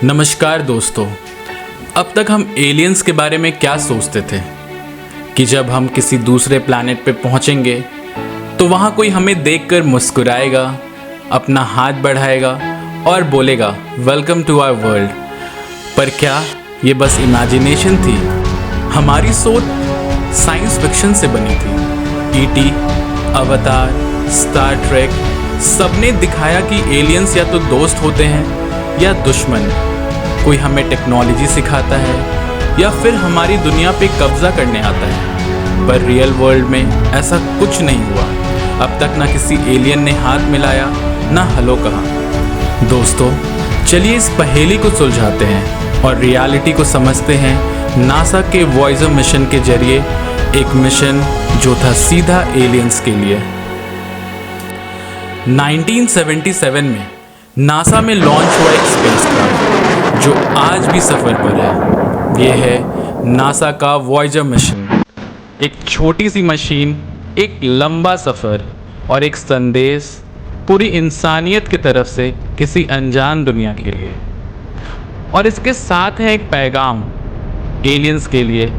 नमस्कार दोस्तों। अब तक हम एलियंस के बारे में क्या सोचते थे कि जब हम किसी दूसरे प्लैनेट पे पहुंचेंगे तो वहां कोई हमें देखकर मुस्कुराएगा, अपना हाथ बढ़ाएगा और बोलेगा वेलकम टू आवर वर्ल्ड। पर क्या ये बस इमेजिनेशन थी? हमारी सोच साइंस फिक्शन से बनी थी। ईटी, अवतार, स्टार ट्रेक, सबने दिखाया कि एलियंस या तो दोस्त होते हैं या दुश्मन। कोई हमें टेक्नोलॉजी सिखाता है या फिर हमारी दुनिया पे कब्जा करने आता है। पर रियल वर्ल्ड में ऐसा कुछ नहीं हुआ। अब तक ना किसी एलियन ने हाथ मिलाया, ना हेलो कहा। दोस्तों, चलिए इस पहेली को सुलझाते हैं और रियलिटी को समझते हैं नासा के वॉयेजर मिशन के जरिए। एक मिशन जो था सीधा एलियंस के लिए। 1977 में नासा में लॉन्च हुआ एक स्पेसक्राफ्ट जो आज भी सफ़र पर है। ये है नासा का वॉयेजर मिशन। एक छोटी सी मशीन, एक लंबा सफ़र और एक संदेश पूरी इंसानियत की तरफ से किसी अनजान दुनिया के लिए। और इसके साथ है एक पैगाम एलियंस के लिए,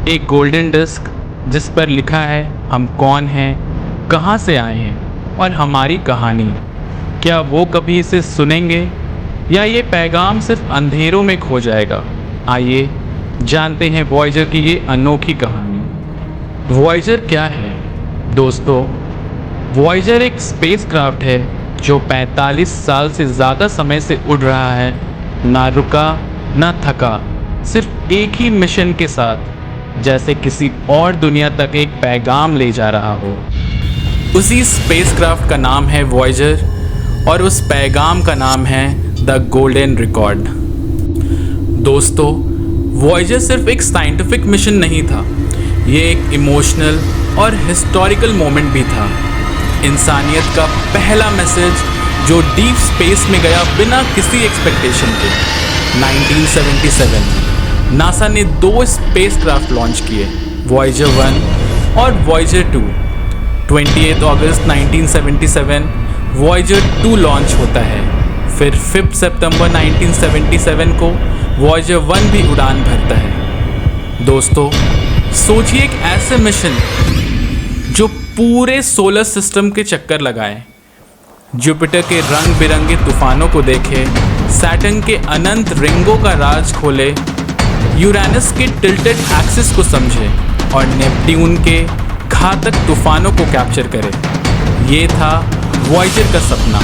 एक गोल्डन डिस्क जिस पर लिखा है हम कौन हैं, कहाँ से आए हैं और हमारी कहानी। क्या वो कभी इसे सुनेंगे या ये पैगाम सिर्फ अंधेरों में खो जाएगा? आइए जानते हैं वॉयेजर की ये अनोखी कहानी। वॉयेजर क्या है? दोस्तों, वॉयेजर एक स्पेसक्राफ्ट है जो 45 साल से ज़्यादा समय से उड़ रहा है, ना रुका ना थका, सिर्फ एक ही मिशन के साथ, जैसे किसी और दुनिया तक एक पैगाम ले जा रहा हो। उसी स्पेसक्राफ्ट का नाम है वॉयेजर और उस पैगाम का नाम है द गोल्डन रिकॉर्ड। दोस्तों, वॉयेजर सिर्फ एक साइंटिफिक मिशन नहीं था, ये एक इमोशनल और हिस्टोरिकल मोमेंट भी था। इंसानियत का पहला मैसेज जो डीप स्पेस में गया बिना किसी एक्सपेक्टेशन के। 1977 नासा ने 2 स्पेसक्राफ्ट लॉन्च किए, वॉयेजर 1 और वॉयेजर 2। 28 अगस्त 1977 वॉयेजर 2 लॉन्च होता है। फिर 5 सितंबर 1977 को वॉयेजर 1 भी उड़ान भरता है। दोस्तों, सोचिए एक ऐसे मिशन जो पूरे सोलर सिस्टम के चक्कर लगाए, जुपिटर के रंग बिरंगे तूफानों को देखे, सैटर्न के अनंत रिंगों का राज खोले, यूरेनस के टिल्टेड एक्सिस को समझे और नेपट्यून के घातक तूफानों को कैप्चर करे। ये था वॉयेजर का सपना।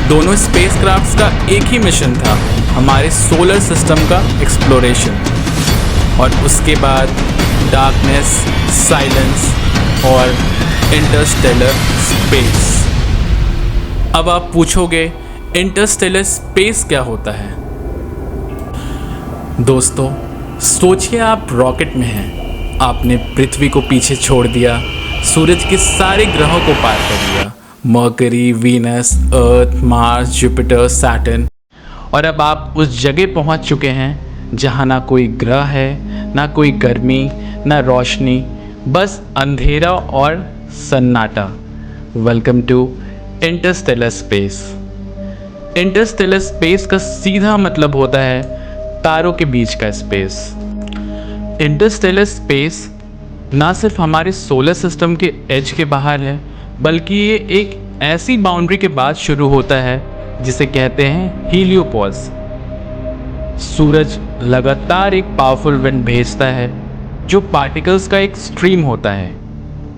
दोनों स्पेसक्राफ्ट्स का एक ही मिशन था, हमारे सोलर सिस्टम का एक्सप्लोरेशन। और उसके बाद डार्कनेस, साइलेंस और इंटरस्टेलर स्पेस। अब आप पूछोगे इंटरस्टेलर स्पेस क्या होता है? दोस्तों, सोचिए आप रॉकेट में हैं, आपने पृथ्वी को पीछे छोड़ दिया, सूरज के सारे ग्रहों को पार कर लिया, मर्करी, वीनस, अर्थ, मार्स, जुपिटर, सैटर्न। और अब आप उस जगह पहुंच चुके हैं जहां ना कोई ग्रह है, ना कोई गर्मी, ना रोशनी, बस अंधेरा और सन्नाटा। Welcome to interstellar space. Interstellar space का सीधा मतलब होता है तारों के बीच का स्पेस। इंटरस्टेलर स्पेस ना सिर्फ हमारे सोलर सिस्टम के एज के बाहर है, बल्कि ये एक ऐसी बाउंड्री के बाद शुरू होता है जिसे कहते हैं हीलियोपॉज। सूरज लगातार एक पावरफुल विंड भेजता है जो पार्टिकल्स का एक स्ट्रीम होता है।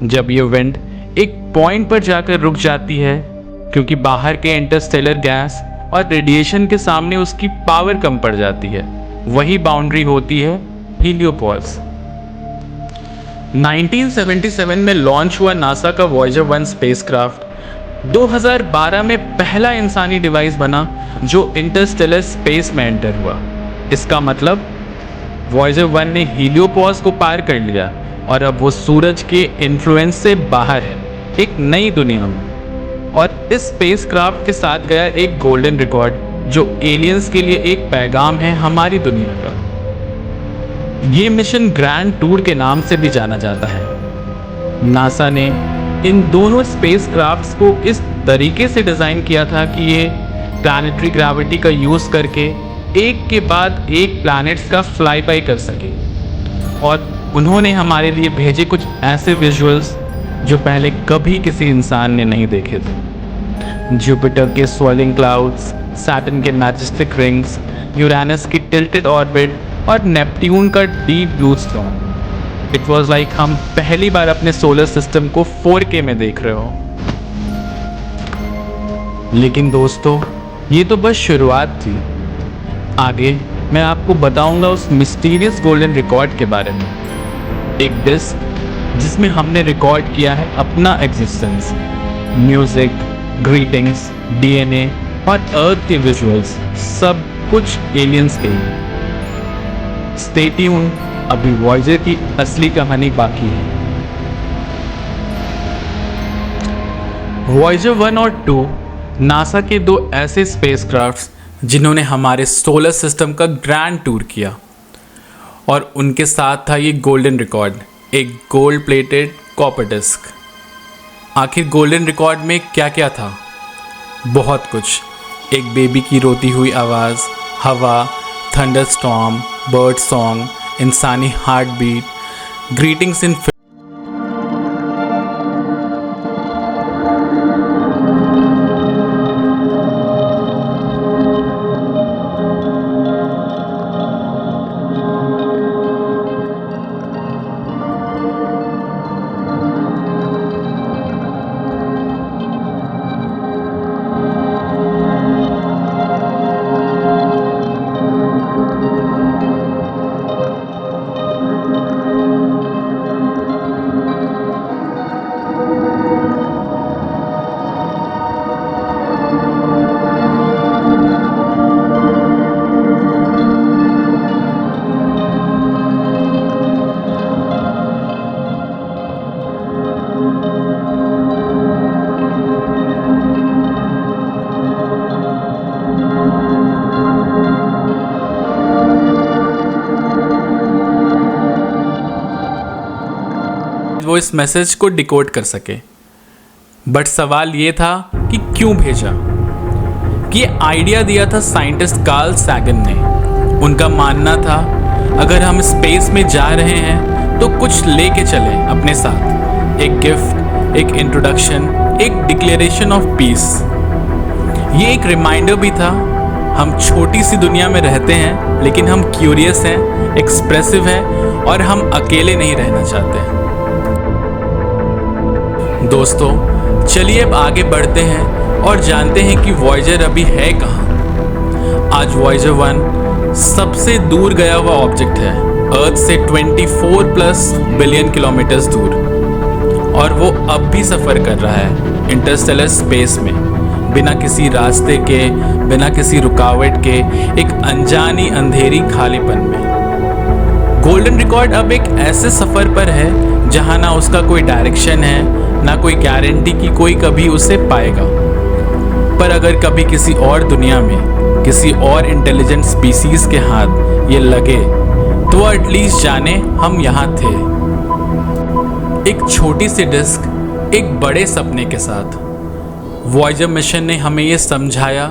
जब ये विंड एक पॉइंट पर जाकर रुक जाती है, क्योंकि बाहर के इंटरस्टेलर गैस और रेडिएशन के सामने उसकी पावर कम पड़ जाती है, वही बाउंड्री होती है हीलियोपॉज। 1977 में लॉन्च हुआ नासा का वॉयेजर 1 स्पेसक्राफ्ट 2012 में पहला इंसानी डिवाइस बना जो इंटरस्टेलर स्पेस में एंटर हुआ। इसका मतलब वॉयेजर 1 ने हीलियोपॉज को पार कर लिया और अब वो सूरज के इन्फ्लुएंस से बाहर है, एक नई दुनिया में। और इस स्पेसक्राफ्ट के साथ गया एक गोल्डन रिकॉर्ड जो एलियंस के लिए एक पैगाम है हमारी दुनिया का। ये मिशन ग्रैंड टूर के नाम से भी जाना जाता है। नासा ने इन दोनों स्पेसक्राफ्ट्स को इस तरीके से डिज़ाइन किया था कि ये प्लैनेटरी ग्रेविटी का यूज़ करके एक के बाद एक प्लैनेट्स का फ्लाई बाई कर सके। और उन्होंने हमारे लिए भेजे कुछ ऐसे विजुअल्स जो पहले कभी किसी इंसान ने नहीं देखे थे। जुपिटर के स्वेलिंग क्लाउड्स, सैटर्न के मैजेस्टिक रिंग्स, यूरेनस की टिल्टेड ऑर्बिट और नेपट्यून का deep blue storm. It was like हम पहली बार अपने सोलर सिस्टम को 4K में देख रहे हो। लेकिन दोस्तों, ये तो बस शुरुआत थी। आगे मैं आपको बताऊंगा उस मिस्टीरियस गोल्डन रिकॉर्ड के बारे में। एक डिस्क जिसमें हमने रिकॉर्ड किया है अपना एग्जिस्टेंस, म्यूजिक, ग्रीटिंग्स, DNA और अर्थ के विजुअल्स, सब कुछ एलियंस के ही। स्टे ट्यून्ड, अभी वॉयेजर की असली कहानी बाकी है। वॉयेजर 1 और 2 नासा के दो ऐसे स्पेसक्राफ्ट्स जिन्होंने हमारे सोलर सिस्टम का ग्रैंड टूर किया, और उनके साथ था ये गोल्डन रिकॉर्ड, एक गोल्ड प्लेटेड कॉपर डिस्क। आखिर गोल्डन रिकॉर्ड में क्या क्या था? बहुत कुछ। एक बेबी की रोती हुई आवाज़, हवा, थंडरस्टॉर्म, बर्ड सॉन्ग, इंसानी हार्ट बीट, ग्रीटिंग्स इन वो इस मैसेज को डिकोड कर सके। बट सवाल ये था कि क्यों भेजा? कि ये आइडिया दिया था साइंटिस्ट कार्ल सैगन ने। उनका मानना था अगर हम स्पेस में जा रहे हैं तो कुछ लेके चलें अपने साथ, एक गिफ्ट, एक इंट्रोडक्शन, एक डिक्लेरेशन ऑफ पीस। ये एक रिमाइंडर भी था, हम छोटी सी दुनिया में रहते हैं लेकिन हम क्यूरियस हैं, एक्सप्रेसिव हैं और हम अकेले नहीं रहना चाहते हैं। दोस्तों, चलिए अब आगे बढ़ते हैं और जानते हैं कि वॉयेजर अभी है कहाँ। आज वॉयेजर 1 सबसे दूर गया हुआ ऑब्जेक्ट है, अर्थ से 24+ बिलियन किलोमीटर्स दूर, और वो अब भी सफ़र कर रहा है इंटरस्टेलर स्पेस में, बिना किसी रास्ते के, बिना किसी रुकावट के, एक अनजानी अंधेरी खालीपन में। गोल्डन रिकॉर्ड अब एक ऐसे सफ़र पर है जहाँ ना उसका कोई डायरेक्शन है, ना कोई गारंटी कि कोई कभी उसे पाएगा। पर अगर कभी किसी और दुनिया में, किसी और इंटेलिजेंट स्पीसीज के हाथ ये लगे तो एटलीस्ट जाने हम यहाँ थे। एक छोटी सी डिस्क, एक बड़े सपने के साथ वॉयेजर मिशन ने हमें ये समझाया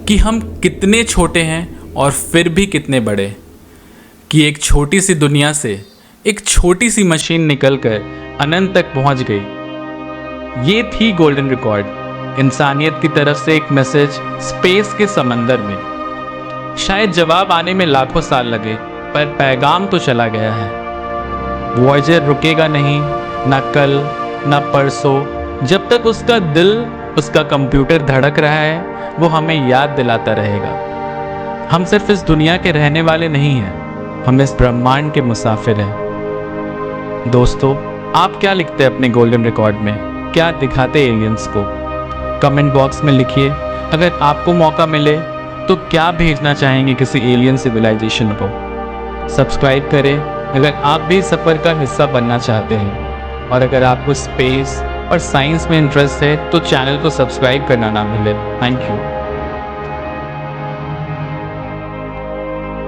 कि हम कितने छोटे हैं और फिर भी कितने बड़े। कि एक छोटी सी दुनिया से एक छोटी सी मशीन निकलकर अनंत तक पहुंच गई। ये थी गोल्डन रिकॉर्ड, इंसानियत की तरफ से एक मैसेज स्पेस के समंदर में। शायद जवाब आने में लाखों साल लगे, पर पैगाम तो चला गया है। वॉयेजर रुकेगा नहीं, ना कल ना परसों। जब तक उसका दिल, उसका कंप्यूटर धड़क रहा है, वो हमें याद दिलाता रहेगा हम सिर्फ इस दुनिया के रहने वाले नहीं हैं, हम इस ब्रह्मांड के मुसाफिर हैं। दोस्तों, आप क्या लिखते हैं अपने गोल्डन रिकॉर्ड में? क्या दिखाते एलियंस को? कमेंट बॉक्स में लिखिए। अगर आपको मौका मिले तो क्या भेजना चाहेंगे किसी एलियन सिविलाइजेशन को? सब्सक्राइब करें अगर आप भी सफ़र का हिस्सा बनना चाहते हैं। और अगर आपको स्पेस और साइंस में इंटरेस्ट है तो चैनल को सब्सक्राइब करना ना भूलें। Thank you.